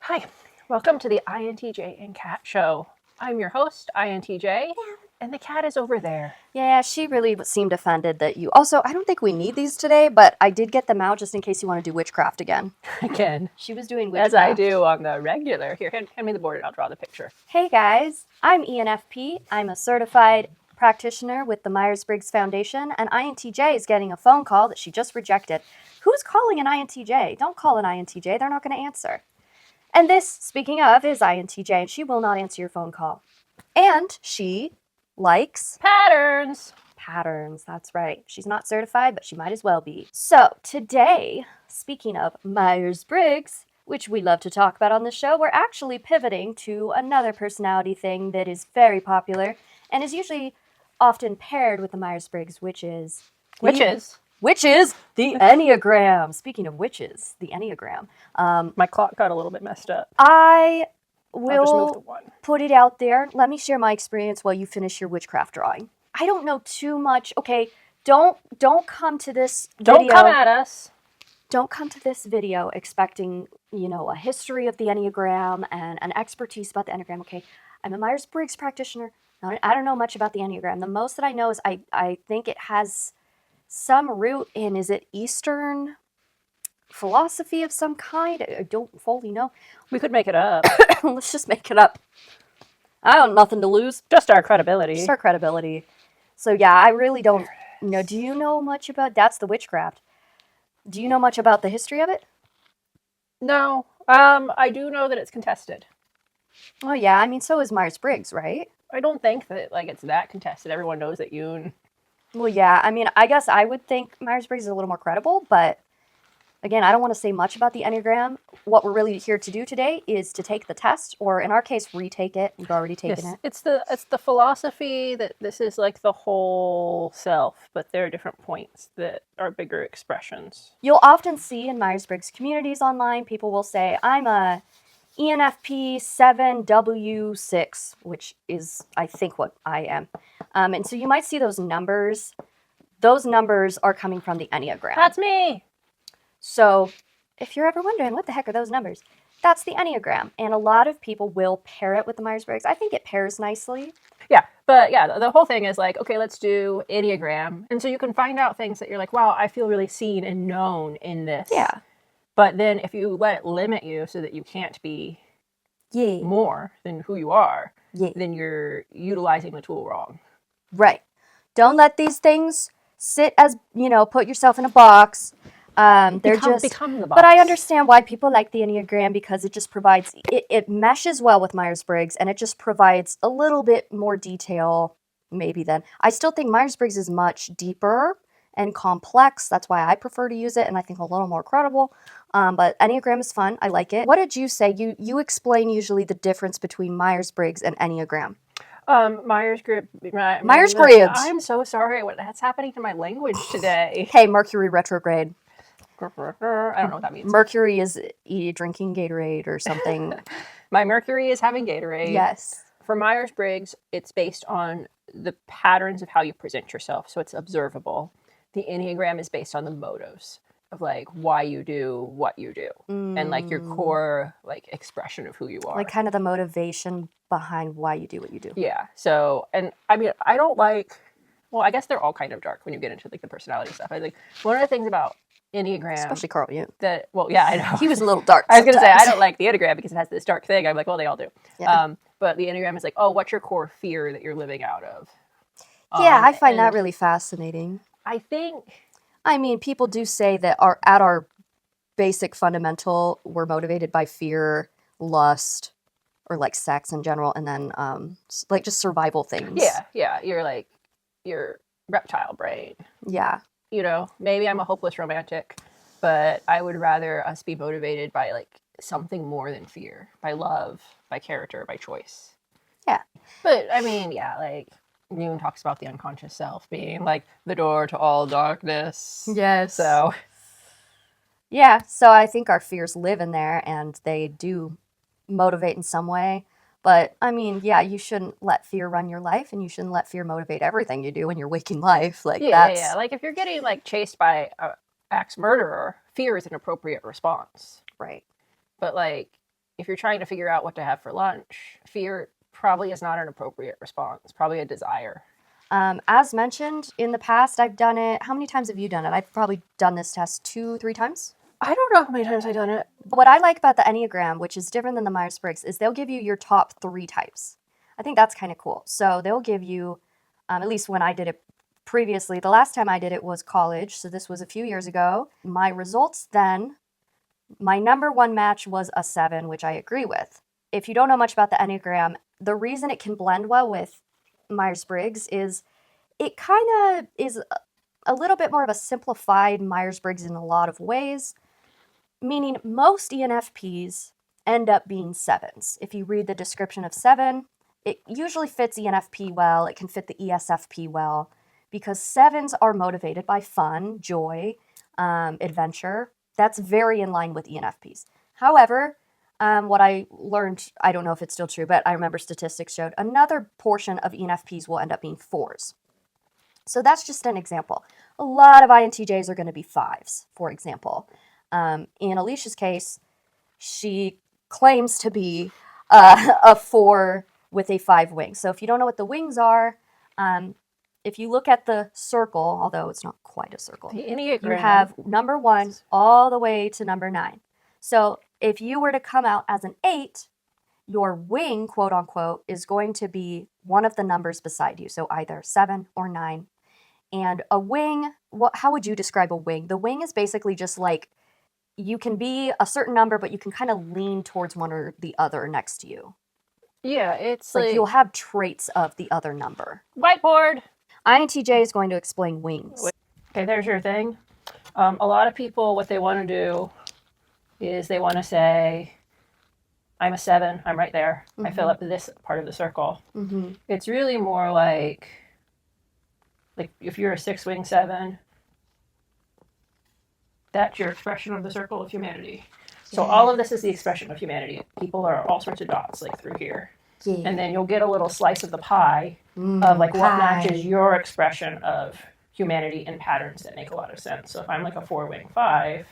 Hi, welcome to the INTJ and Cat Show. I'm your host, INTJ, and the cat is over there. Yeah, she really seemed offended that you... Also, I don't think we need these today, but I did get them out just in case you want to do witchcraft again. Again, She was doing witchcraft. as I do on the regular. Here, hand me the board and I'll draw the picture. Hey guys, I'm ENFP. I'm a certified practitioner with the Myers-Briggs Foundation, and INTJ is getting a phone call that she just rejected. Who's calling an INTJ? Don't call an INTJ, they're not going to answer. And this, speaking of, is INTJ, and she will not answer your phone call. And she likes Patterns. patterns. That's right. She's not certified, but she might as well be. So today, speaking of Myers-Briggs, which we love to talk about on the show, we're actually pivoting to another personality thing that is very popular and is usually often paired with the Myers-Briggs, which is the Enneagram. Speaking of witches, the Enneagram. My clock got a little bit messed up. I I'll just move to will one. put it out there. Let me share my experience while you finish your witchcraft drawing. I don't know too much. Okay, don't come to this video. Don't come at us. Don't come to this video expecting, a history of the Enneagram and an expertise about the Enneagram. Okay, I'm a Myers-Briggs practitioner. I don't know much about the Enneagram. The most that I know is I think it has some root in, is it Eastern philosophy of some kind? I don't fully know. We could make it up. Let's just make it up. I have nothing to lose. Just our credibility. Just our credibility. So yeah, I really don't know. Do you know much about... That's the witchcraft. Do you know much about the history of it? No. I do know that it's contested. Oh yeah, I mean, so is Myers-Briggs, right? I don't think that it's that contested. Everyone knows that Yoon. Well, yeah, I mean, I guess I would think Myers-Briggs is a little more credible, but again, I don't want to say much about the Enneagram. What we're really here to do today is to take the test, or in our case, retake it. You've already taken it. It's the philosophy that this is like the whole self, but there are different points that are bigger expressions. You'll often see in Myers-Briggs communities online, people will say, I'm a ENFP 7W6, which is, I think, what I am. And so you might see those numbers. Those numbers are coming from the Enneagram. That's me! So if you're ever wondering, what the heck are those numbers? That's the Enneagram. And a lot of people will pair it with the Myers-Briggs. I think it pairs nicely. Yeah, but yeah, the whole thing is like, okay, let's do Enneagram. And so you can find out things that you're like, wow, I feel really seen and known in this. Yeah. But then if you let it limit you so that you can't be more than who you are, then you're utilizing the tool wrong. Right. Don't let these things sit as, put yourself in a box. Become the box. But I understand why people like the Enneagram, because it just provides, it meshes well with Myers-Briggs, and it just provides a little bit more detail maybe than. I still think Myers-Briggs is much deeper and complex. That's why I prefer to use it, and I think a little more credible. But Enneagram is fun. I like it. What did you say? You explain usually the difference between Myers-Briggs and Enneagram. Myers-Briggs. I'm so sorry. That's happening to my language today. Hey, Mercury retrograde. I don't know what that means. Mercury is drinking Gatorade or something. My Mercury is having Gatorade. Yes. For Myers-Briggs, it's based on the patterns of how you present yourself, so it's observable. The Enneagram is based on the motives of like why you do what you do, and like your core like expression of who you are. Like kind of the motivation behind why you do what you do. Yeah. So, and I mean, I don't like. Well, I guess they're all kind of dark when you get into like the personality stuff. I think one of the things about Enneagram, especially Carl Jung, that yeah, I know he was a little dark. I was gonna say I don't like the Enneagram because it has this dark thing. I'm like, well, they all do. Yeah. But the Enneagram is like, oh, what's your core fear that you're living out of? Yeah, I find that really fascinating. I mean, people do say that at our basic fundamental, we're motivated by fear, lust, or like sex in general, and then like just survival things. Yeah. You're like your reptile brain. Yeah. Maybe I'm a hopeless romantic, but I would rather us be motivated by like something more than fear, by love, by character, by choice. Yeah. But I mean, yeah, like Jung talks about the unconscious self being like the door to all darkness. Yes. So. Yeah, so I think our fears live in there, and they do motivate in some way. But, I mean, yeah, you shouldn't let fear run your life, and you shouldn't let fear motivate everything you do in your waking life. Like, yeah. Like, if you're getting, like, chased by an axe murderer, fear is an appropriate response. Right. But, like, if you're trying to figure out what to have for lunch, fear probably is not an appropriate response, probably a desire. As mentioned in the past, I've done it. How many times have you done it? I've probably done this test 2-3 times. I don't know how many times I've done it. What I like about the Enneagram, which is different than the Myers-Briggs, is they'll give you your top 3 types. I think that's kind of cool. So they'll give you, at least when I did it previously, the last time I did it was college, so this was a few years ago. My results then, my number 1 match was a 7, which I agree with. If you don't know much about the Enneagram, the reason it can blend well with Myers-Briggs is it kind of is a little bit more of a simplified Myers-Briggs in a lot of ways, meaning most ENFPs end up being 7s. If you read the description of 7, it usually fits ENFP well. It can fit the ESFP well because 7s are motivated by fun, joy, adventure. That's very in line with ENFPs. However, what I learned, I don't know if it's still true, but I remember statistics showed another portion of ENFPs will end up being 4s. So that's just an example. A lot of INTJs are going to be 5s, for example. In Alicia's case, she claims to be a 4 with a 5 wing. So if you don't know what the wings are, if you look at the circle, although it's not quite a circle, the Enneagram, you have number 1 all the way to number 9. So if you were to come out as an 8, your wing, quote unquote, is going to be one of the numbers beside you. So either 7 or 9. And a wing, how would you describe a wing? The wing is basically just like you can be a certain number, but you can kind of lean towards one or the other next to you. Yeah, it's like you'll have traits of the other number. Whiteboard! INTJ is going to explain wings. Okay, there's your thing. A lot of people, what they want to do is they want to say, I'm a 7, I'm right there. I fill up this part of the circle. It's really more like if you're a 6-wing 7, that's your expression of the circle of humanity. So all of this is the expression of humanity. People are all sorts of dots through here. Yeah. And then you'll get a little slice of the pie of what matches your expression of humanity in patterns that make a lot of sense. So if I'm a 4-wing 5,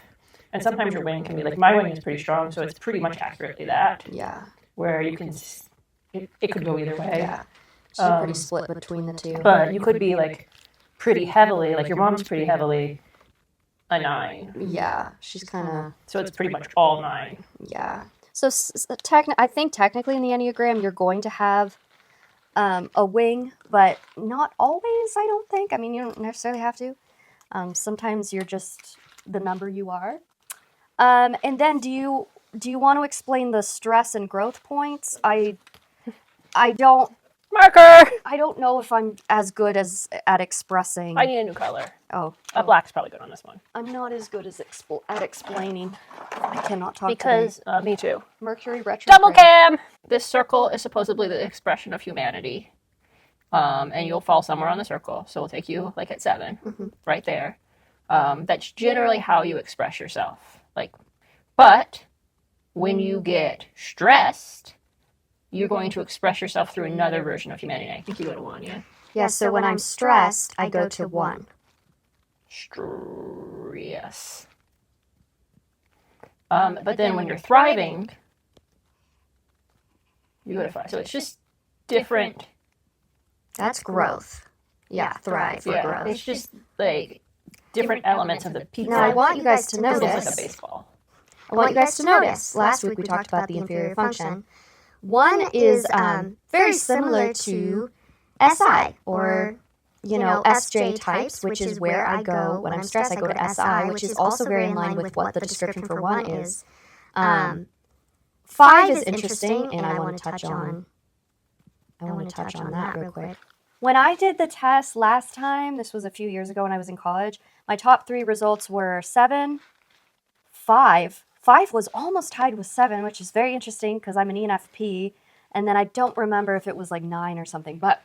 and sometimes your wing can be my wing is pretty strong, so it's pretty much accurately that. Yeah. Where you can, it could go either way. Yeah. She's pretty split between the two. But you could be pretty heavily, your mom's pretty heavily a 9. Yeah, she's kind of... So it's pretty much all 9. Yeah. So I think technically in the Enneagram, you're going to have a wing, but not always, I don't think. I mean, you don't necessarily have to. Sometimes you're just the number you are. And then do you want to explain the stress and growth points? I don't... Marker! I don't know if I'm as good at expressing... I need a new color. Oh. A black's probably good on this one. I'm not as good as at explaining. I cannot talk because me too. Mercury retrograde. Double cam! This circle is supposedly the expression of humanity. And you'll fall somewhere on the circle. So we'll take you at 7, right there. That's generally how you express yourself. But when you get stressed, you're going to express yourself through another version of humanity. I think you go to 1, yeah? Yeah, so when I'm stressed, I go to 1. Yes. But then when you're thriving, you go to 5. So it's just different. That's growth. Yeah, thrive or growth. It's just different elements of the pizza. Now I want you guys to notice. It's like a baseball. I want you guys to notice. Last week we talked about the inferior function. 1 is very similar to SI or, SJ types, which is where I go when I'm stressed. I go to SI, which is also very in line with what the description for 1 is. 5 is interesting, and I want to touch on that real quick. When I did the test last time, this was a few years ago when I was in college, my top 3 results were 7, 5. 5 was almost tied with 7, which is very interesting because I'm an ENFP, and then I don't remember if it was 9 or something, but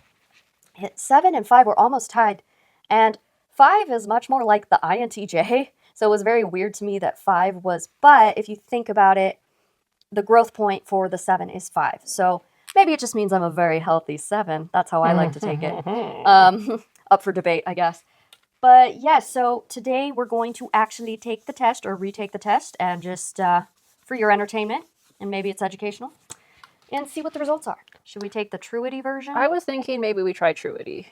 7 and 5 were almost tied, and 5 is much more like the INTJ, so it was very weird to me that 5 was, but if you think about it, the growth point for the 7 is 5, so maybe it just means I'm a very healthy 7. That's how I like to take it. Up for debate, I guess. But yeah, so today we're going to actually take the test or retake the test and just for your entertainment. and maybe it's educational, and see what the results are. Should we take the Truity version? I was thinking maybe we try Truity.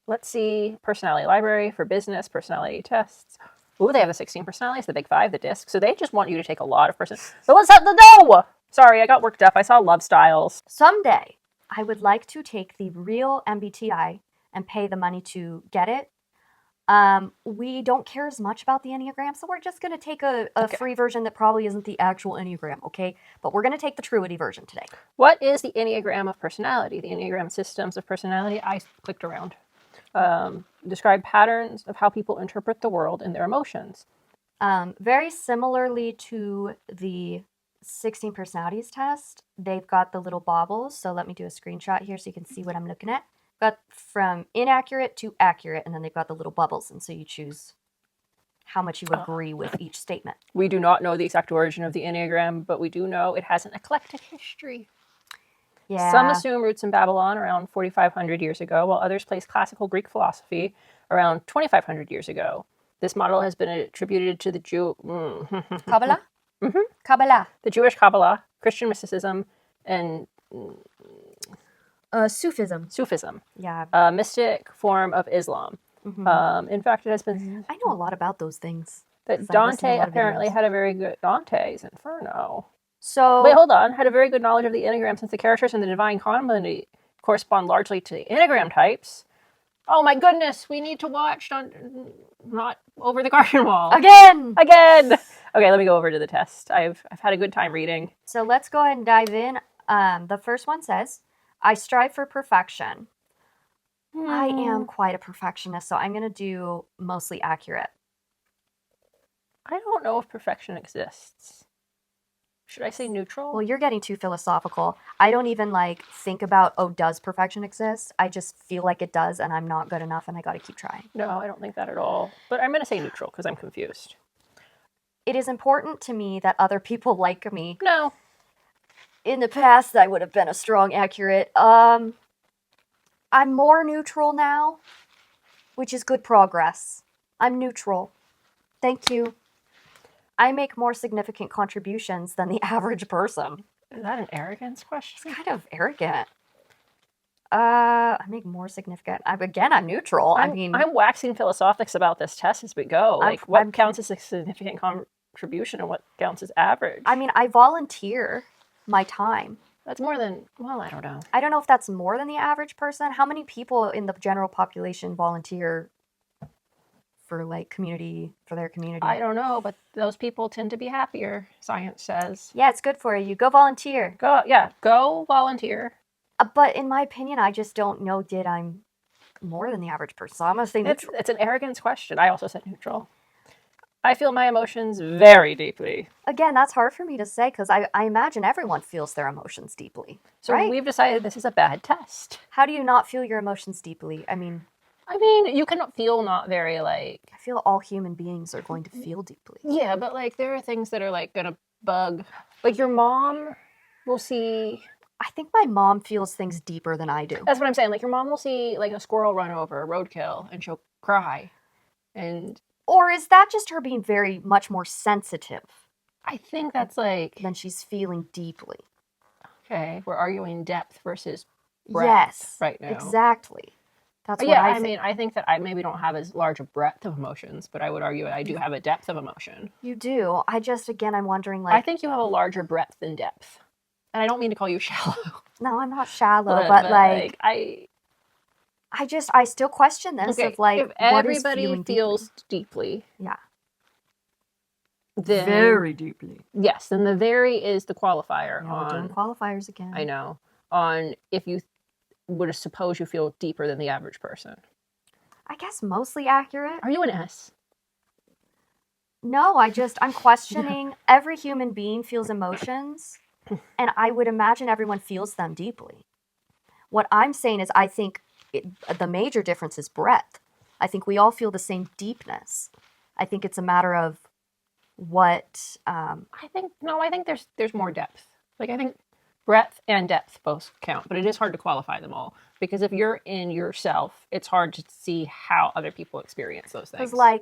Let's see. Personality library for business, personality tests. Ooh, they have the 16 personalities, the big 5, the disc. So they just want you to take a lot of So what's up? No! Sorry, I got worked up. I saw love styles. Someday, I would like to take the real MBTI and pay the money to get it. We don't care as much about the Enneagram, so we're just going to take a free version that probably isn't the actual Enneagram, okay? But we're going to take the Truity version today. What is the Enneagram of personality? The Enneagram systems of personality. I clicked around. Describe patterns of how people interpret the world and their emotions. Very similarly to the 16 personalities test, they've got the little baubles. So let me do a screenshot here so you can see what I'm looking at. Got from inaccurate to accurate, and then they've got the little bubbles, and so you choose how much you agree with each statement. We do not know the exact origin of the Enneagram, but we do know it has an eclectic history. Yeah. Some assume roots in Babylon around 4,500 years ago, while others place classical Greek philosophy around 2,500 years ago. This model has been attributed to the Kabbalah? Mm-hmm. Kabbalah. The Jewish Kabbalah, Christian mysticism, and Sufism. Yeah. A mystic form of Islam. Mm-hmm. In fact, it has been... I know a lot about those things. That Dante apparently had a very good... Dante's Inferno. So... Wait, hold on. Had a very good knowledge of the Enneagram since the characters in the Divine Comedy correspond largely to the Enneagram types. Oh my goodness, we need to watch Not Over the Garden Wall. Again! Okay, let me go over to the test. I've had a good time reading. So let's go ahead and dive in. The first one says... I strive for perfection. I am quite a perfectionist, so I'm going to do mostly accurate. I don't know if perfection exists. Should I say neutral? Well, you're getting too philosophical. I don't even think about, does perfection exist? I just feel like it does, and I'm not good enough, and I got to keep trying. No, I don't think that at all. But I'm going to say neutral because I'm confused. It is important to me that other people like me. No. In the past, I would have been a strong accurate. I'm more neutral now, which is good progress. I'm neutral. Thank you. I make more significant contributions than the average person. Is that an arrogance question? It's kind of arrogant. I make more significant. I'm neutral. I'm waxing philosophics about this test as we go. What counts as a significant contribution and what counts as average? I volunteer my time. That's more than, I don't know. I don't know if that's more than the average person. How many people in the general population volunteer for their community? I don't know, but those people tend to be happier, science says. Yeah, it's good for you. Go volunteer. Go volunteer. But in my opinion, I just don't know I'm more than the average person. So I'm going to say neutral. It's an arrogance question. I also said neutral. I feel my emotions very deeply. Again, that's hard for me to say because I imagine everyone feels their emotions deeply. So right? We've decided this is a bad test. How do you not feel your emotions deeply? I mean, you can feel not very I feel all human beings are going to feel deeply. Yeah, but there are things that are going to bug. Your mom will see... I think my mom feels things deeper than I do. That's what I'm saying. Your mom will see a squirrel run over, a roadkill, and she'll cry. Or is that just her being very much more sensitive? I think that's Then she's feeling deeply. Okay, we're arguing depth versus breadth right now. Exactly. That's what I think. I think that I maybe don't have as large a breadth of emotions, but I would argue I do have a depth of emotion. You do. I'm wondering I think you have a larger breadth than depth. And I don't mean to call you shallow. No, I'm not shallow, but I still question this if everybody feels deeply. Yeah. Then, very deeply. Yes, then the very is the qualifier. We're doing qualifiers again. I know. On if you would suppose you feel deeper than the average person. I guess mostly accurate. Are you an S? No, I'm questioning. Every human being feels emotions, and I would imagine everyone feels them deeply. What I'm saying is I think the major difference is breadth. I think we all feel the same deepness. I think it's a matter of what... I think there's more depth. I think breadth and depth both count, but it is hard to qualify them all. Because if you're in yourself, it's hard to see how other people experience those things. Because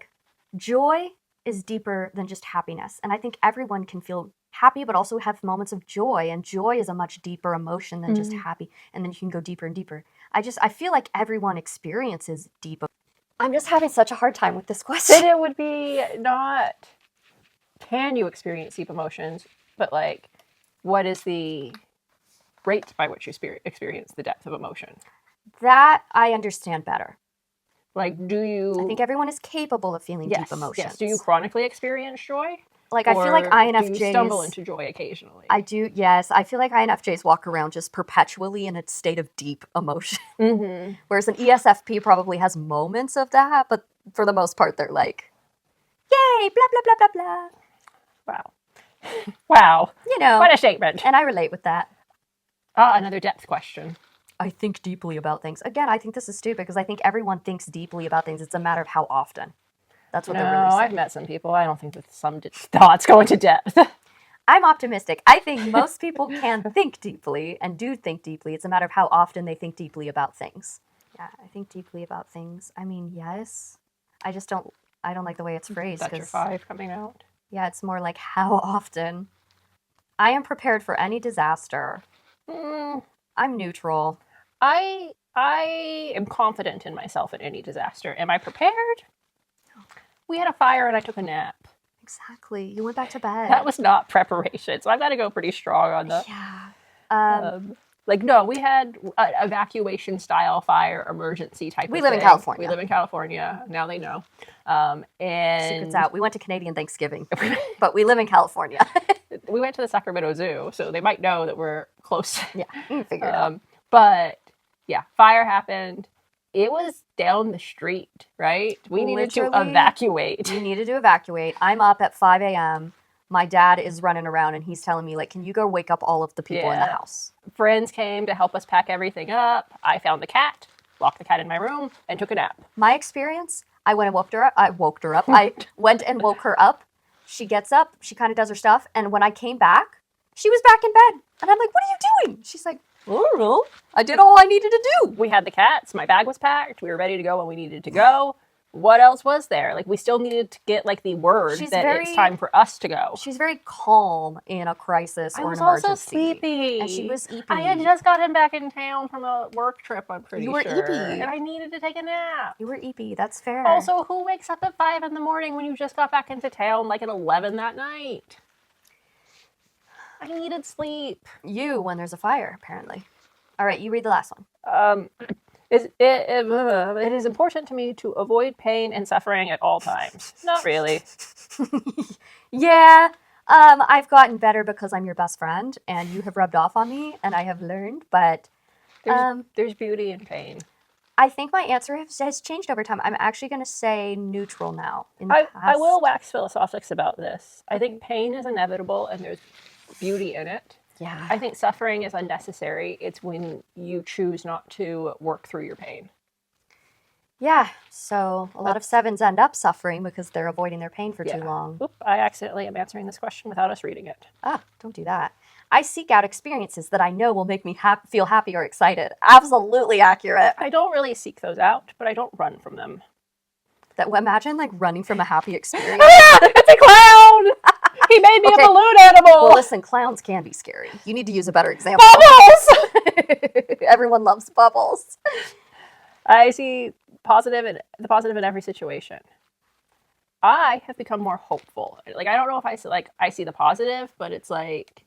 joy is deeper than just happiness. And I think everyone can feel happy, but also have moments of joy. And joy is a much deeper emotion than just happy. And then you can go deeper and deeper. I feel like everyone experiences deep. I'm just having such a hard time with this question. Then it would be not, can you experience deep emotions, but like, what is the rate by which you experience the depth of emotion? That I understand better. Like, do you... I think everyone is capable of feeling deep emotions. Yes. Do you chronically experience joy? Like, I feel like INFJs... do you stumble into joy occasionally? I do, yes. I feel like INFJs walk around just perpetually in a state of deep emotion. Mm-hmm. Whereas an ESFP probably has moments of that, but for the most part, they're like, yay, blah, blah, blah, blah, blah. Wow. Wow. You know. What a statement. And I relate with that. Another depth question. I think deeply about things. Again, I think this is stupid because I think everyone thinks deeply about things. It's a matter of how often. That's what they're really saying. I've met some people. I don't think that some thoughts go into depth. I'm optimistic. I think most people can think deeply and do think deeply. It's a matter of how often they think deeply about things. Yeah, I think deeply about things. I mean, yes. I don't like the way it's phrased. That's your 5 coming out. Yeah, it's more like how often. I am prepared for any disaster. I'm neutral. I am confident in myself in any disaster. Am I prepared? We had a fire and I took a nap. Exactly. You went back to bed. That was not preparation. So I've got to go pretty strong on the... Yeah. No, we had an evacuation style fire emergency type of thing. We live in California. We live in California. Now they know. And secret's out. We went to Canadian Thanksgiving, but we live in California. We went to the Sacramento Zoo, so they might know that we're close. Yeah, you can figure it out. But yeah, fire happened. It was down the street, right? We needed to evacuate. We needed to evacuate. I'm up at 5 a.m. My dad is running around and he's telling me, like, can you go wake up all of the people in the house? Friends came to help us pack everything up. I found the cat, locked the cat in my room, and took a nap. My experience, I went and woke her up. I went and woke her up. She gets up. She kind of does her stuff. And when I came back, she was back in bed. And I'm like, what are you doing? She's like, I don't know. I did all I needed to do. We had the cats. My bag was packed. We were ready to go when we needed to go. What else was there? Like, we still needed to get, like, the word it's time for us to go. She's very calm in a crisis or an emergency. I was also sleepy. And she was eepy. I had just gotten back in town from a work trip, I'm pretty sure. You were eepy. And I needed to take a nap. You were eepy. That's fair. Also, who wakes up at 5 in the morning when you just got back into town, like, at 11 that night? I needed sleep. You, when there's a fire, apparently. All right, you read the last one. It is important to me to avoid pain and suffering at all times. Not really. Yeah, I've gotten better because I'm your best friend, and you have rubbed off on me, and I have learned, but... There's beauty in pain. I think my answer has changed over time. I'm actually going to say neutral now. I will wax philosophics about this. I think pain is inevitable, and there's beauty in it. Yeah. I think suffering is unnecessary. It's when you choose not to work through your pain. Yeah, so a lot of 7s end up suffering because they're avoiding their pain for too long. Oop, I accidentally am answering this question without us reading it. Don't do that. I seek out experiences that I know will make me feel happy or excited. Absolutely accurate. I don't really seek those out, but I don't run from them. Imagine, like, running from a happy experience. It's a clown! He made me a balloon animal! Well, listen, clowns can be scary. You need to use a better example. Bubbles! Everyone loves bubbles. I see the positive in every situation. I have become more hopeful. Like, I don't know if I see the positive, but it's like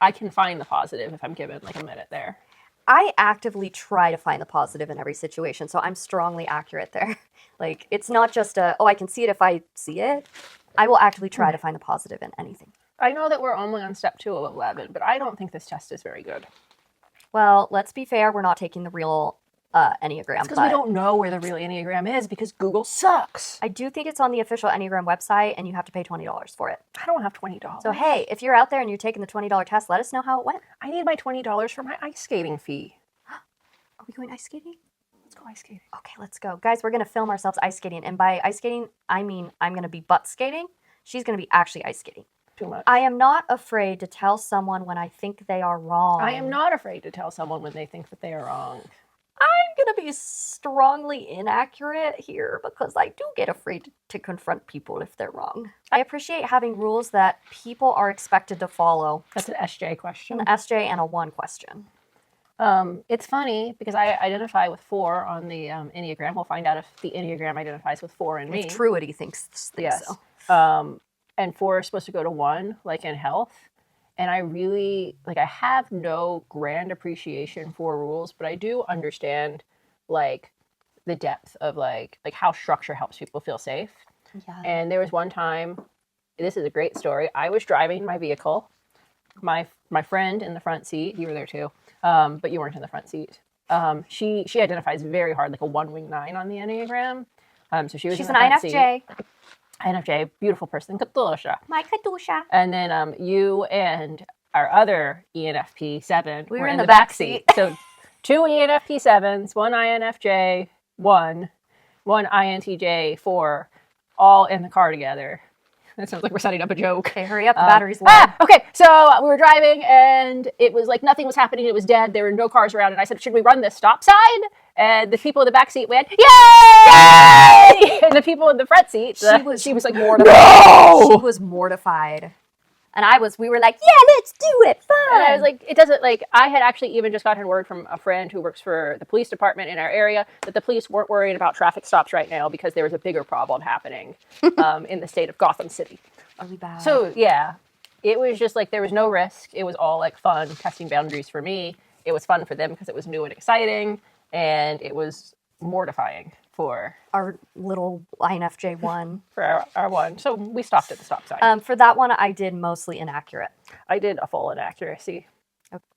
I can find the positive if I'm given like a minute there. I actively try to find the positive in every situation, so I'm strongly accurate there. Like, it's not just I can see it if I see it. I will actively try to find the positive in anything. I know that we're only on step 2 of 11, but I don't think this test is very good. Well, let's be fair. We're not taking the real Enneagram. Because we don't know where the real Enneagram is because Google sucks. I do think it's on the official Enneagram website, and you have to pay $20 for it. I don't have $20. So, hey, if you're out there and you're taking the $20 test, let us know how it went. I need my $20 for my ice skating fee. Are we going ice skating? Let's go ice skating. Okay, let's go. Guys, we're going to film ourselves ice skating. And by ice skating, I mean I'm going to be butt skating. She's going to be actually ice skating. Too much. I am not afraid to tell someone when I think they are wrong. I am not afraid to tell someone when they think that they are wrong. I'm going to be strongly inaccurate here because I do get afraid to confront people if they're wrong. I appreciate having rules that people are expected to follow. That's an SJ question. An SJ and a 1 question. It's funny because I identify with 4 on the Enneagram. We'll find out if the Enneagram identifies with 4 and me. If Truity thinks yes. so. And 4 is supposed to go to 1, like in health. And I really, like, I have no grand appreciation for rules, but I do understand, like, the depth of, like how structure helps people feel safe. Yeah. And there was one time, this is a great story. I was driving my vehicle. My friend in the front seat, you were there too, but you weren't in the front seat. She identifies very hard, like a 1 wing 9 on the Enneagram. So she's an INFJ. INFJ, beautiful person, Katusha. My Katusha. And then you and our other ENFP 7 were in the back seat. So 2 ENFP 7s, 1 INFJ 1, 1 INTJ 4, all in the car together. That sounds like we're setting up a joke. Okay, hurry up, the battery's low. Okay, so we were driving and it was like nothing was happening. It was dead. There were no cars around. And I said, should we run this stop sign? And the people in the back seat went, yay! And the people in the front seat, she was like mortified. No! She was mortified. And we were like, yeah, let's do it, fun. And I was like, it doesn't, like, I had actually even just gotten word from a friend who works for the police department in our area that the police weren't worried about traffic stops right now because there was a bigger problem happening in the state of Gotham City. Really bad. So, yeah, it was just like there was no risk. It was all like fun, testing boundaries for me. It was fun for them because it was new and exciting, and it was mortifying for our little INFJ 1. For our 1. So we stopped at the stop sign. For that one, I did mostly inaccurate. I did a full inaccuracy.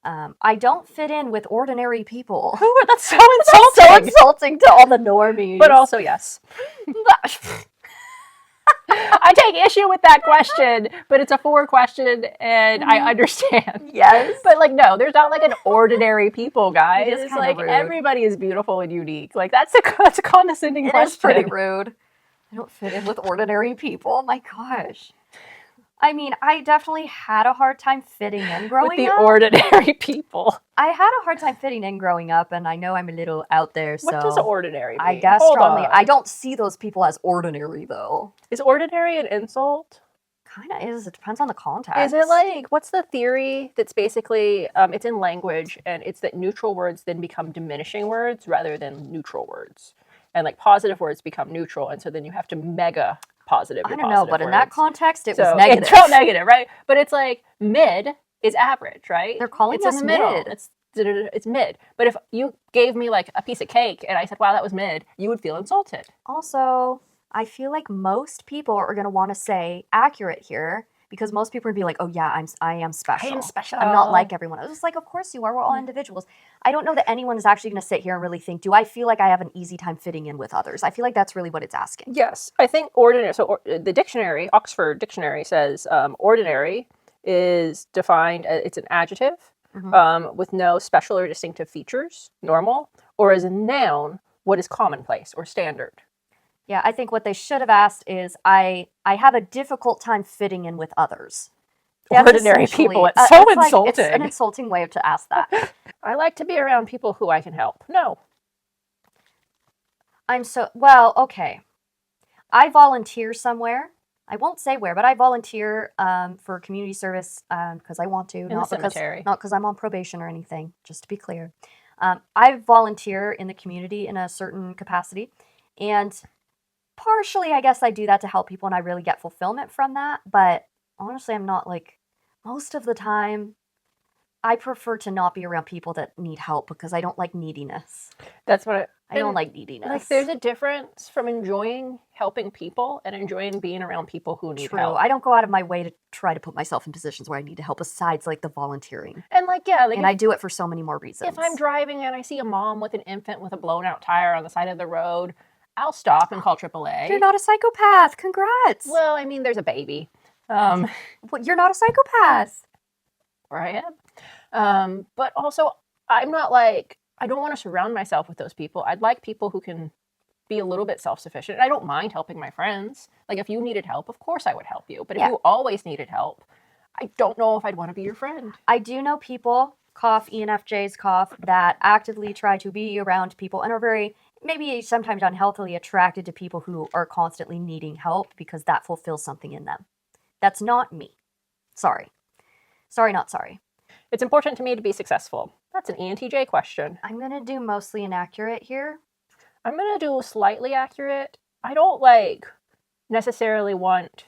I don't fit in with ordinary people. That's so insulting. That's so insulting to all the normies. But also, yes. I take issue with that question, but it's a 4 question, and I understand. Yes. But, like, no, there's not, like, an ordinary people, guys. It is like, rude. everybody is beautiful and unique. Like, that's a condescending question. It is pretty rude. I don't fit in with ordinary people. Oh, my gosh. I mean, I definitely had a hard time fitting in growing up. With the ordinary people. I had a hard time fitting in growing up, and I know I'm a little out there, so... What does ordinary mean? I guess strongly. I don't see those people as ordinary, though. Is ordinary an insult? Kind of is. It depends on the context. Is it like, what's the theory that's basically, it's in language, and it's that neutral words then become diminishing words rather than neutral words. And, like, positive words become neutral, and so then you have to mega... positive. I don't know, but in that context, it was negative. It's real negative, right? But it's like mid is average, right? They're calling us mid. It's mid. But if you gave me like a piece of cake and I said, "Wow, that was mid," you would feel insulted. Also, I feel like most people are going to want to say accurate here because most people would be like, "Oh yeah, I am special. I am special. I'm not like everyone." I was like, "Of course you are. We're all individuals." I don't know that anyone is actually going to sit here and really think, do I feel like I have an easy time fitting in with others? I feel like that's really what it's asking. Yes. I think ordinary, the dictionary, Oxford Dictionary says ordinary is defined, it's an adjective with no special or distinctive features, normal, or as a noun, what is commonplace or standard. Yeah, I think what they should have asked is, I have a difficult time fitting in with others. Ordinary people. It's so insulting. It's an insulting way to ask that. I like to be around people who I can help. No. Okay. I volunteer somewhere. I won't say where, but I volunteer for community service because I want to. In the cemetery. Not because I'm on probation or anything, just to be clear. I volunteer in the community in a certain capacity. And partially, I guess I do that to help people, and I really get fulfillment from that. But honestly, I'm not like, most of the time, I prefer to not be around people that need help because I don't like neediness. That's what I don't like neediness. Like, there's a difference from enjoying helping people and enjoying being around people who need help. I don't go out of my way to try to put myself in positions where I need to help besides like the volunteering. And like, yeah. Like, and I do it for so many more reasons. If I'm driving and I see a mom with an infant with a blown out tire on the side of the road, I'll stop and call AAA. You're not a psychopath. Congrats. Well, I mean, there's a baby. Well, you're not a psychopath. Or I am. But also, I'm not like, I don't want to surround myself with those people. I'd like people who can be a little bit self-sufficient. I don't mind helping my friends. Like, if you needed help, of course I would help you. But if you always needed help, I don't know if I'd want to be your friend. I do know people, cough, ENFJs cough, that actively try to be around people and are very, maybe sometimes unhealthily attracted to people who are constantly needing help because that fulfills something in them. That's not me. Sorry. Sorry, not sorry. It's important to me to be successful. That's an ENTJ question. I'm going to do mostly inaccurate here. I'm going to do slightly accurate. I don't, like, necessarily want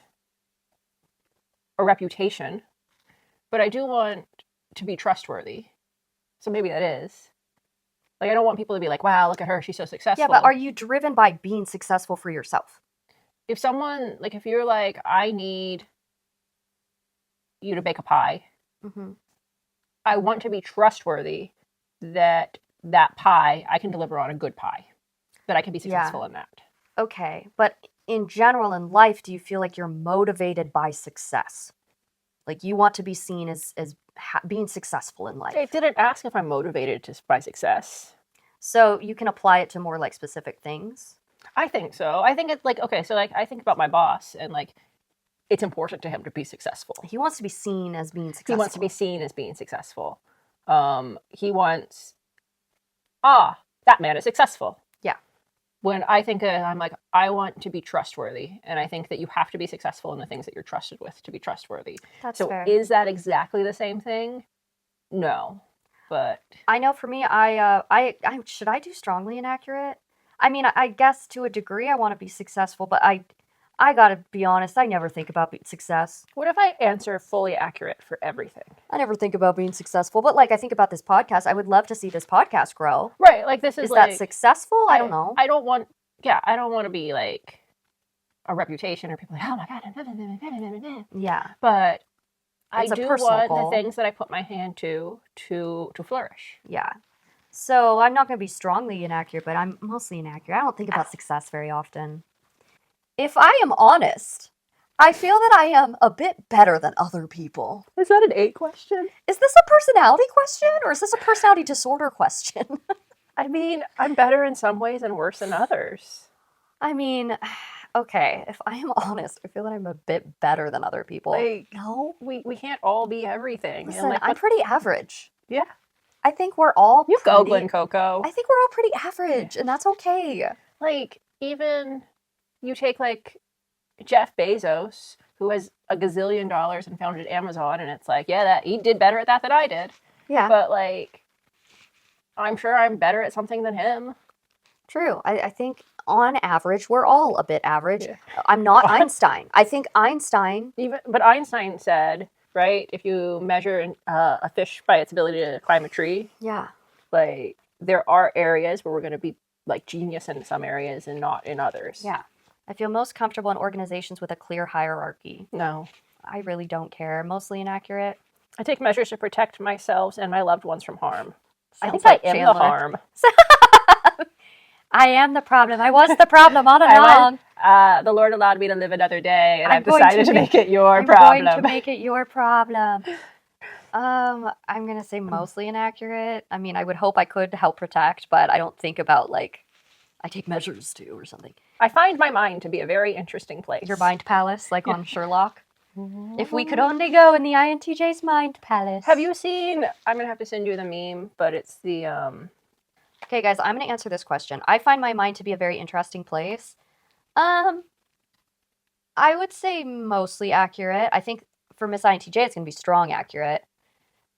a reputation, but I do want to be trustworthy. So maybe that is. Like, I don't want people to be like, wow, look at her, she's so successful. Yeah, but are you driven by being successful for yourself? If someone, like, if you're like, I need you to bake a pie, I want to be trustworthy that pie, I can deliver on a good pie, that I can be successful in that. Okay, but in general in life, do you feel like you're motivated by success? Like you want to be seen as being successful in life? I didn't ask if I'm motivated by success. So you can apply it to more like specific things? I think so. I think it's like, okay, so like I think about my boss and like it's important to him to be successful. He wants to be seen as being successful. He wants to be seen as being successful. He wants, that man is successful. Yeah. When I think of it, I'm like, I want to be trustworthy. And I think that you have to be successful in the things that you're trusted with to be trustworthy. That's so fair. Is that exactly the same thing? No. But I know for me, I should I do strongly inaccurate? I mean, I guess to a degree I want to be successful, but I gotta be honest, I never think about success. What if I answer fully accurate for everything? I never think about being successful, but like I think about this podcast, I would love to see this podcast grow. Right, like this is like, that successful? I don't know. I don't want to be like a reputation or people like, oh my God. Yeah. But it's I do want the things that I put my hand to flourish. Yeah. So I'm not going to be strongly inaccurate, but I'm mostly inaccurate. I don't think about success very often. If I am honest, I feel that I am a bit better than other people. Is that an 8 question? Is this a personality question or is this a personality disorder question? I mean, I'm better in some ways and worse in others. I mean, okay, if I am honest, I feel that I'm a bit better than other people. Like, no, we can't all be everything. Listen, and like, I'm pretty average. Yeah. I think we're all You go, Glen Coco. I think we're all pretty average, and that's okay. Like, even you take, like, Jeff Bezos, who has a gazillion dollars and founded Amazon, and it's like, yeah, he did better at that than I did. Yeah. But, like, I'm sure I'm better at something than him. True. I think, on average, we're all a bit average. Yeah. I'm not Einstein. I think Einstein... But Einstein said, right, if you measure a fish by its ability to climb a tree... Yeah. Like, there are areas where we're going to be, like, genius in some areas and not in others. Yeah. I feel most comfortable in organizations with a clear hierarchy. No. I really don't care. Mostly inaccurate. I take measures to protect myself and my loved ones from harm. Sounds I think like I am Chandler. the harm. I am the problem. I was the problem all along. The Lord allowed me to live another day, and I've decided to make it your problem. I'm going to make it your problem. I'm going to say mostly inaccurate. I mean, I would hope I could help protect, but I don't think about, like, I take measures to or something. I find my mind to be a very interesting place. Your mind palace, like on Sherlock? If we could only go in the INTJ's mind palace. Have you seen, I'm going to have to send you the meme, but it's the... Okay, guys, I'm going to answer this question. I find my mind to be a very interesting place. I would say mostly accurate. I think for Miss INTJ, it's going to be strong accurate.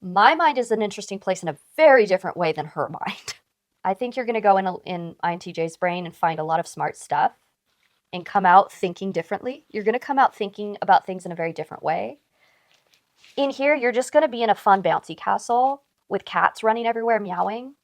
My mind is an interesting place in a very different way than her mind. I think you're going to go in INTJ's brain and find a lot of smart stuff and come out thinking differently. You're going to come out thinking about things in a very different way. In here, you're just going to be in a fun, bouncy castle with cats running everywhere, meowing.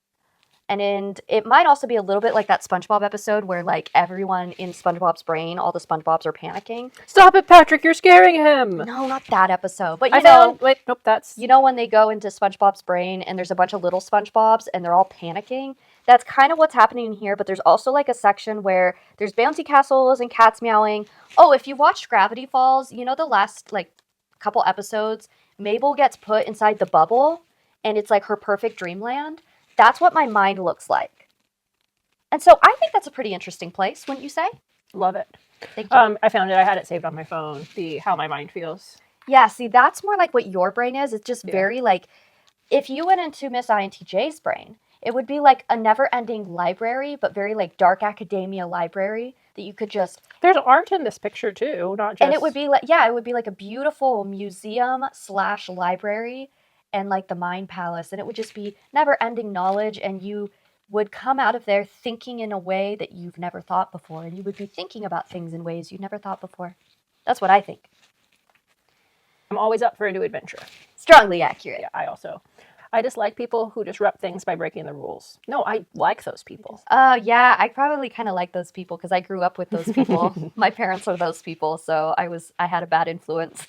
And it might also be a little bit like that SpongeBob episode where, like, everyone in SpongeBob's brain, all the SpongeBobs are panicking. Stop it, Patrick! You're scaring him! No, not that episode. But, you know when they go into SpongeBob's brain and there's a bunch of little SpongeBobs and they're all panicking? That's kind of what's happening here, but there's also, like, a section where there's bouncy castles and cats meowing. Oh, if you watched Gravity Falls, you know the last, like, couple episodes, Mabel gets put inside the bubble and it's, like, her perfect dreamland? That's what my mind looks like. And so I think that's a pretty interesting place, wouldn't you say? Love it. Thank you. I found it. I had it saved on my phone, how my mind feels. Yeah, see, that's more like what your brain is. It's just very, like, if you went into Miss INTJ's brain, it would be like a never-ending library, but very like dark academia library that you could just... There's art in this picture too, not just... And it would be like, yeah, it would be like a beautiful museum/library and like the Mind Palace. And it would just be never-ending knowledge. And you would come out of there thinking in a way that you've never thought before. And you would be thinking about things in ways you never thought before. That's what I think. I'm always up for a new adventure. Strongly accurate. Yeah, I dislike people who disrupt things by breaking the rules. No, I like those people. Yeah, I probably kind of like those people because I grew up with those people. My parents are those people, so I had a bad influence.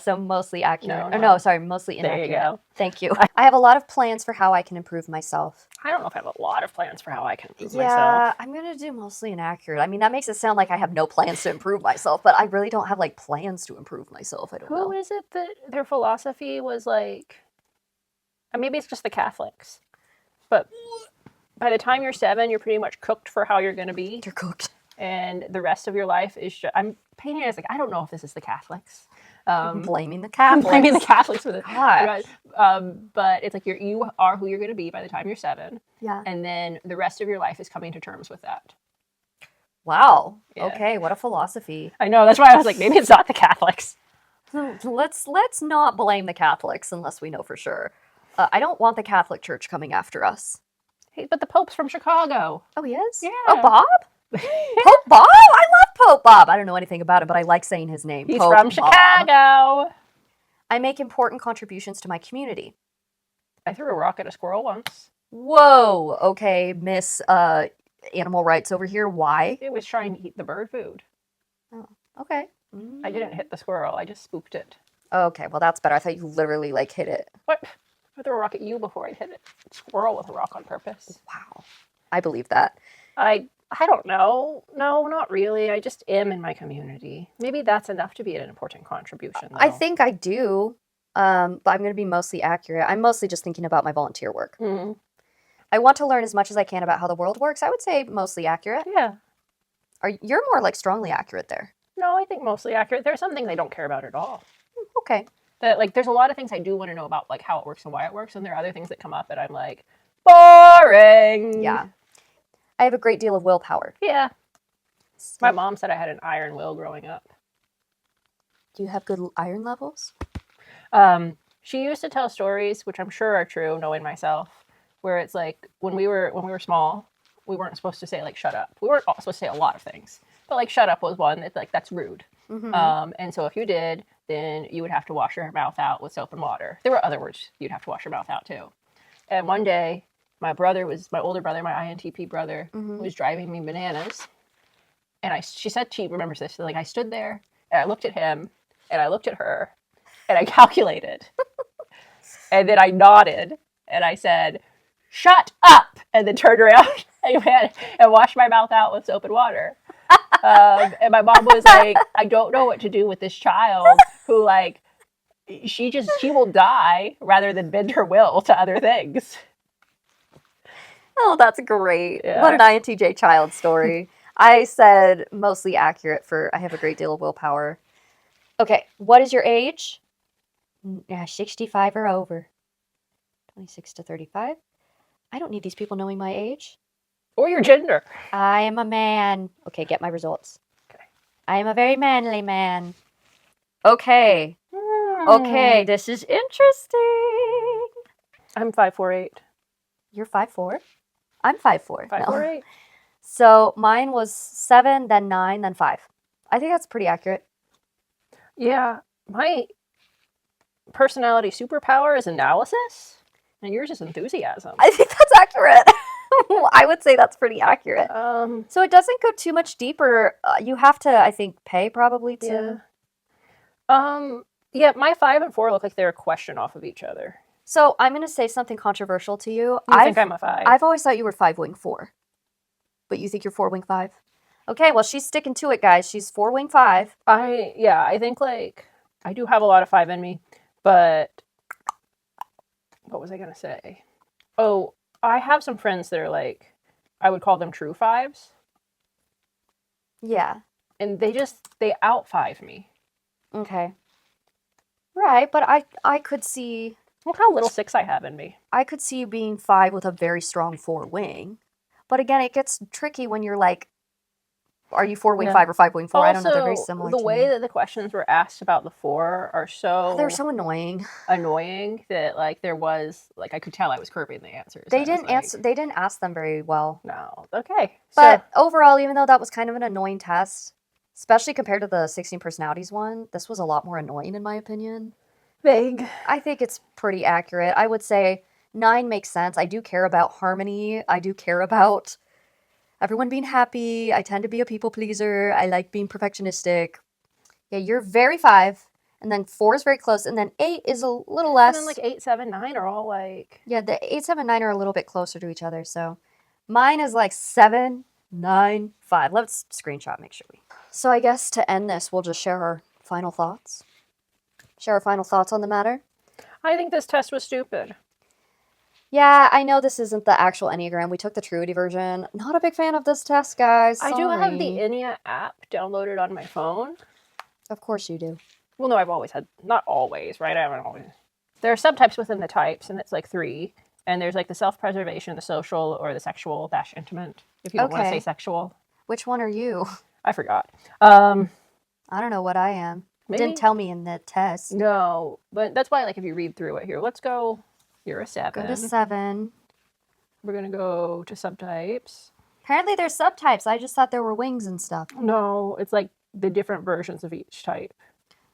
So mostly accurate. Mostly inaccurate. There you go. Thank you. I have a lot of plans for how I can improve myself. I don't know if I have a lot of plans for how I can improve myself. Yeah, I'm going to do mostly inaccurate. I mean, that makes it sound like I have no plans to improve myself, but I really don't have, like, plans to improve myself. I don't know. Who is it that their philosophy was, like... Maybe it's just the Catholics. But by the time you're 7, you're pretty much cooked for how you're going to be. You're cooked. And the rest of your life is just... I'm painting it as, like, I don't know if this is the Catholics. Blaming the Catholics. Blaming the Catholics for this. Gosh. But it's like you are who you're going to be by the time you're 7. Yeah. And then the rest of your life is coming to terms with that. Wow. Yeah. Okay, what a philosophy. I know. That's why I was like, maybe it's not the Catholics. Let's not blame the Catholics unless we know for sure. I don't want the Catholic Church coming after us. Hey, but the Pope's from Chicago. Oh, he is? Yeah. Oh, Bob? Pope Bob? I love Pope Bob. I don't know anything about him, but I like saying his name. He's Pope from Bob. Chicago. I make important contributions to my community. I threw a rock at a squirrel once. Whoa. Okay, Miss Animal Rights over here. Why? It was trying to eat the bird food. Oh, okay. I didn't hit the squirrel. I just spooked it. Okay, well, that's better. I thought you literally, like, hit it. What? I threw a rock at you before I hit a squirrel with a rock on purpose. Wow. I believe that. I don't know. No, not really. I just am in my community. Maybe that's enough to be an important contribution, though. I think I do, but I'm going to be mostly accurate. I'm mostly just thinking about my volunteer work. Mm-hmm. I want to learn as much as I can about how the world works. I would say mostly accurate. Yeah. You're more, like, strongly accurate there. No, I think mostly accurate. There are some things I don't care about at all. Okay. That, like, there's a lot of things I do want to know about, like, how it works and why it works, and there are other things that come up and I'm like, boring! Yeah. I have a great deal of willpower. Yeah. My mom said I had an iron will growing up. Do you have good iron levels? She used to tell stories, which I'm sure are true, knowing myself, where it's like, when we were small, we weren't supposed to say, like, shut up. We weren't supposed to say a lot of things. But, like, shut up was one. It's like, that's rude. Mm-hmm. And so if you did, then you would have to wash your mouth out with soap and water. There were other words you'd have to wash your mouth out too. And one day, my older brother, my INTP brother, was driving me bananas. And she said she remembers this. Like, I stood there and I looked at him and I looked at her and I calculated. And then I nodded and I said, shut up! And then turned around and washed my mouth out with soap and water. And my mom was like, I don't know what to do with this child who, like, she will die rather than bend her will to other things. Oh, that's great. Yeah. What an INTJ child story. I said mostly accurate for I have a great deal of willpower. Okay, what is your age? 65 or over. 26 to 35. I don't need these people knowing my age. Or your gender. I am a man. Okay, get my results. Okay. I am a very manly man. Okay. Okay, this is interesting. I'm 5'4", 8". You're 5'4"? I'm 5'4". 5'4", 8". So mine was 7, then 9, then 5. I think that's pretty accurate. Yeah, my personality superpower is analysis, and yours is enthusiasm. I think that's accurate. I would say that's pretty accurate. So it doesn't go too much deeper. You have to, I think, pay probably to... Yeah. Yeah, my 5 and 4 look like they're a question off of each other. So I'm going to say something controversial to you. I think I'm a 5. I've always thought you were 5-wing 4. But you think you're 4-wing 5? Okay, well, she's sticking to it, guys. She's 4-wing 5. I think, like, I do have a lot of 5 in me, but what was I going to say? Oh, I have some friends that are, like, I would call them true 5s. Yeah. And they out 5 me. Okay. Right, but I could see... Look how little 6 I have in me. I could see you being 5 with a very strong 4 wing. But again, it gets tricky when you're like, are you 4 wing 5 or 5 wing 4? I don't know. They're very similar. The way that the questions were asked about the 4 are they're so annoying. Annoying that like there was like I could tell I was curbing the answers. They didn't answer. They didn't ask them very well. No. Okay. But overall, even though that was kind of an annoying test, especially compared to the 16 personalities one, this was a lot more annoying in my opinion. Vague. I think it's pretty accurate. I would say 9 makes sense. I do care about harmony. I do care about everyone being happy. I tend to be a people pleaser. I like being perfectionistic. Yeah, you're very 5. And then 4 is very close. And then 8 is a little less. And then like 8, 7, 9 are all like. Yeah, the 8, 7, 9 are a little bit closer to each other. So mine is like 7, 9, 5. Let's screenshot, make sure we. So I guess to end this, we'll just share our final thoughts. Share our final thoughts on the matter. I think this test was stupid. Yeah, I know this isn't the actual Enneagram. We took the Truity version. Not a big fan of this test, guys. Sorry. I do have the Ennea app downloaded on my phone. Of course you do. Well, no, I've always had, not always, right? I haven't always. There are subtypes within the types, and it's like 3. And there's like the self-preservation, the social, or the sexual - intimate, if you don't want to say sexual. Which one are you? I forgot. I don't know what I am. Maybe? Didn't tell me in the test. No, but that's why, like, if you read through it here, let's go. You're a 7. Go to 7. We're going to go to subtypes. Apparently there's subtypes. I just thought there were wings and stuff. No, it's like the different versions of each type.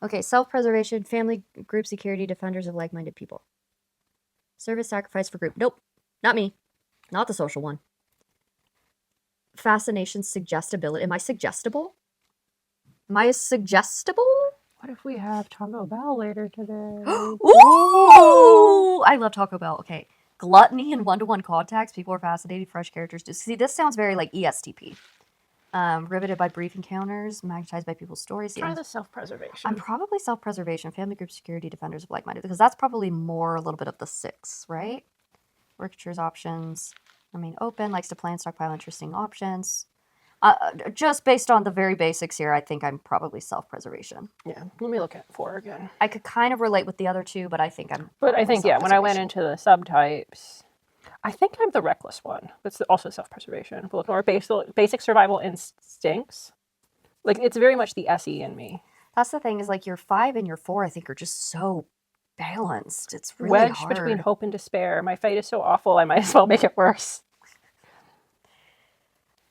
Okay, self-preservation, family, group security, defenders of like-minded people. Service, sacrifice for group. Nope, not me. Not the social one. Fascination, suggestibility. Am I suggestible? Am I suggestible? What if we have Taco Bell later today? Ooh! I love Taco Bell. Okay. Gluttony and one-to-one contacts. People are fascinated. Fresh characters. See, this sounds very like ESTP. Riveted by brief encounters. Magnetized by people's stories. Try the self-preservation. I'm probably self-preservation. Family, group, security, defenders of like-minded. Because that's probably more a little bit of the 6, right? Workatures, options. Remain open. Likes to plan, stockpile interesting options. Just based on the very basics here, I think I'm probably self-preservation. Yeah, let me look at 4 again. I could kind of relate with the other 2, but I think I'm. But I think, yeah, when I went into the subtypes, I think I'm the reckless one. That's also self-preservation. We'll look more basic survival instincts. Like, it's very much the SE in me. That's the thing, is like your 5 and your 4, I think, are just so balanced. It's really wedged hard. Between hope and despair. My fate is so awful, I might as well make it worse.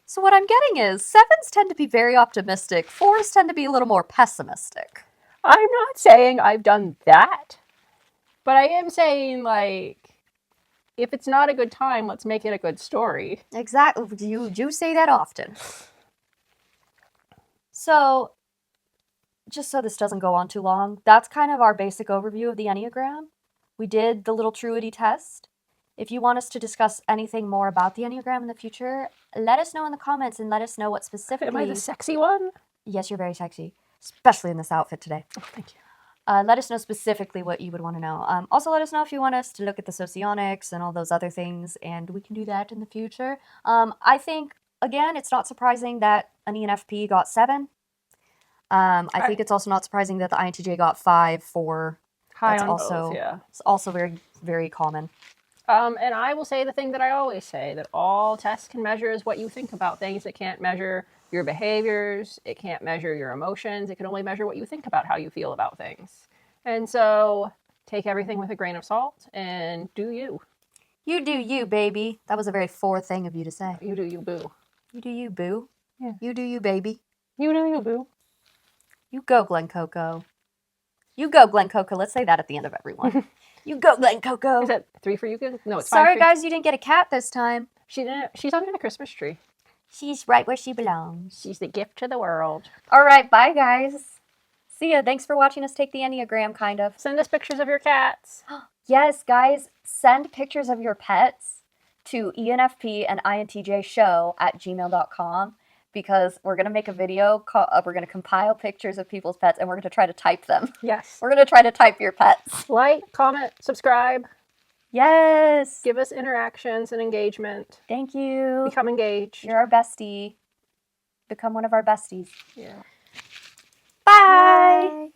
So what I'm getting is 7s tend to be very optimistic. 4s tend to be a little more pessimistic. I'm not saying I've done that, but I am saying, like, if it's not a good time, let's make it a good story. Exactly. You do say that often. So, just so this doesn't go on too long, that's kind of our basic overview of the Enneagram. We did the little Truity test. If you want us to discuss anything more about the Enneagram in the future, let us know in the comments and let us know what specifically... Am I the sexy one? Yes, you're very sexy, especially in this outfit today. Oh, thank you. Let us know specifically what you would want to know. Also, let us know if you want us to look at the socionics and all those other things, and we can do that in the future. I think, again, it's not surprising that an ENFP got 7. I think it's also not surprising that the INTJ got 5 for... High on both, yeah. It's also very, very common. And I will say the thing that I always say, that all tests can measure is what you think about things. It can't measure your behaviors. It can't measure your emotions. It can only measure what you think about how you feel about things. And so take everything with a grain of salt and do you. You do you, baby. That was a very 4 thing of you to say. You do you, boo. You do you, boo. Yeah. You do you, baby. You do you, boo. You go, Glen Coco. You go, Glen Coco. Let's say that at the end of everyone. You go, Glen Coco. Is that 3 for you? No, it's 5. Sorry, guys, you didn't get a cat this time. She didn't. She's under the Christmas tree. She's right where she belongs. She's the gift to the world. All right, bye, guys. See ya. Thanks for watching us take the Enneagram, kind of. Send us pictures of your cats. Yes, guys, send pictures of your pets to ENFP and INTJ show at gmail.com. Because we're going to make a video, we're going to compile pictures of people's pets, and we're going to try to type them. Yes. We're going to try to type your pets. Like, comment, subscribe. Yes. Give us interactions and engagement. Thank you. Become engaged. You're our bestie. Become one of our besties. Yeah. Bye. Bye.